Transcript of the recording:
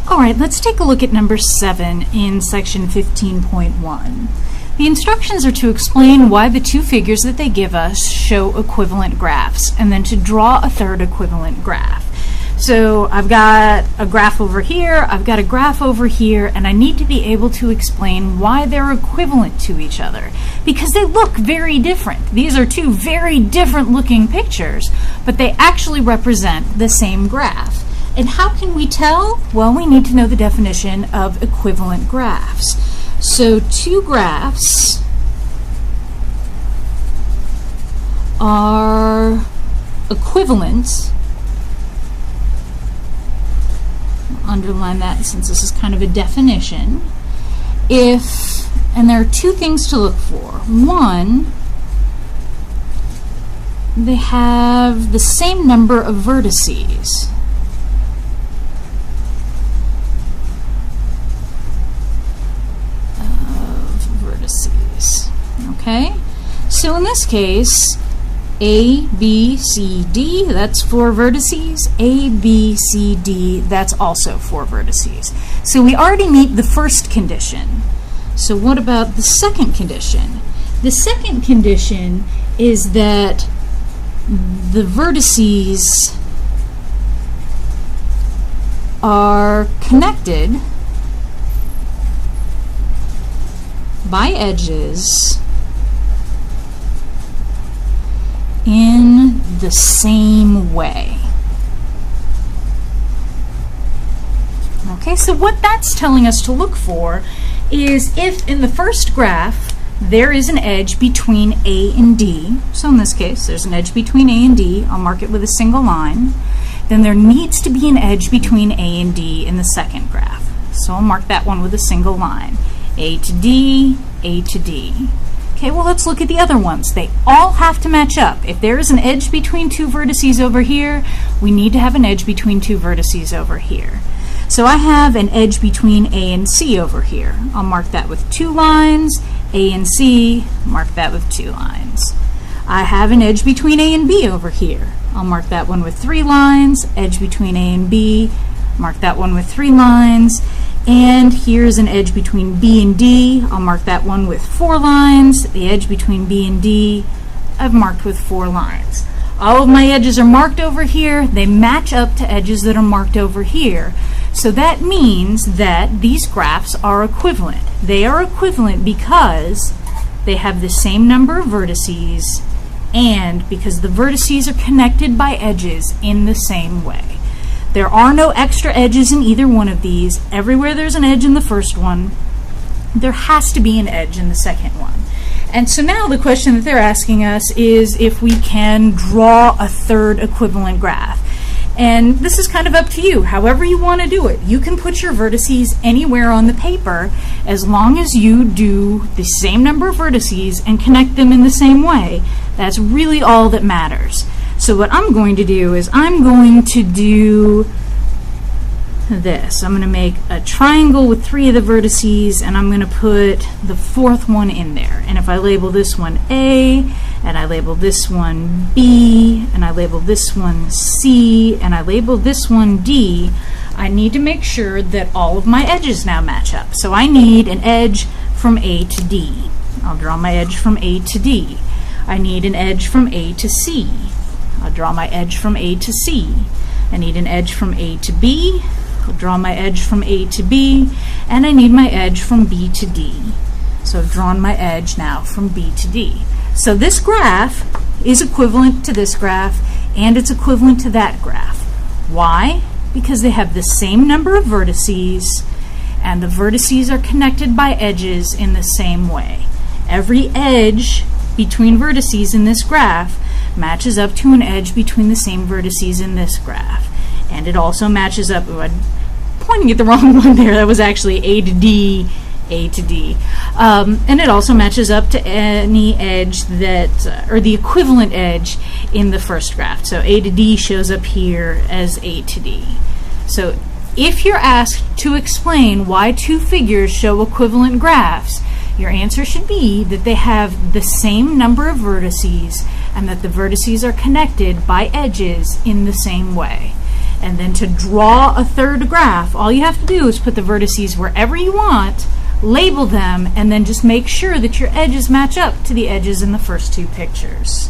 All right, let's take a look at number 7 in section 15.1. The instructions are to explain why the two figures that they give us show equivalent graphs, and then to draw a third equivalent graph. So I've got a graph over here, I've got a graph over here, and I need to be able to explain why they're equivalent to each other, because they look very different. These are two very different looking pictures, but they actually represent the same graph. And how can we tell? Well, we need to know the definition of equivalent graphs. So two graphs are equivalent. I'll underline that since this is kind of a definition. And there are two things to look for. One, they have the same number of vertices. Okay, so in this case, A, B, C, D, that's 4 vertices. A, B, C, D, that's also 4 vertices. So we already meet the first condition. So what about the second condition? The second condition is that the vertices are connected by edges in the same way. Okay, so what that's telling us to look for is if in the first graph there is an edge between A and D, so in this case there's an edge between A and D, I'll mark it with a single line, then there needs to be an edge between A and D in the second graph. So I'll mark that one with a single line. A to D, A to D. Okay, well, let's look at the other ones. They all have to match up. If there is an edge between two vertices over here, we need to have an edge between two vertices over here. So I have an edge between A and C over here. I'll mark that with 2 lines. A and C, mark that with 2 lines. I have an edge between A and B over here. I'll mark that one with 3 lines. Edge between A and B, mark that one with 3 lines. And here's an edge between B and D. I'll mark that one with 4 lines. The edge between B and D, I've marked with 4 lines. All of my edges are marked over here. They match up to edges that are marked over here. So that means that these graphs are equivalent. They are equivalent because they have the same number of vertices and because the vertices are connected by edges in the same way. There are no extra edges in either one of these. Everywhere there's an edge in the first one, there has to be an edge in the second one. And so now the question that they're asking us is if we can draw a third equivalent graph. And this is kind of up to you, however you want to do it. You can put your vertices anywhere on the paper as long as you do the same number of vertices and connect them in the same way. That's really all that matters. So what I'm going to do is I'm going to do this. I'm going to make a triangle with 3 of the vertices and I'm going to put the 4th one in there. And if I label this one A, and I label this one B, and I label this one C, and I label this one D, I need to make sure that all of my edges now match up. So I need an edge from A to D. I'll draw my edge from A to D. I need an edge from A to C. I'll draw my edge from A to C. I need an edge from A to B. I'll draw my edge from A to B. And I need my edge from B to D. So I've drawn my edge now from B to D. So this graph is equivalent to this graph, and it's equivalent to that graph. Why? Because they have the same number of vertices, and the vertices are connected by edges in the same way. Every edge between vertices in this graph matches up to an edge between the same vertices in this graph. And it also matches up, I'm pointing at the wrong one there, that was actually A to D, A to D. And it also matches up to any edge that, or the equivalent edge in the first graph. So A to D shows up here as A to D. So if you're asked to explain why two figures show equivalent graphs, your answer should be that they have the same number of vertices and that the vertices are connected by edges in the same way. And then to draw a third graph, all you have to do is put the vertices wherever you want, label them, and then just make sure that your edges match up to the edges in the first two pictures.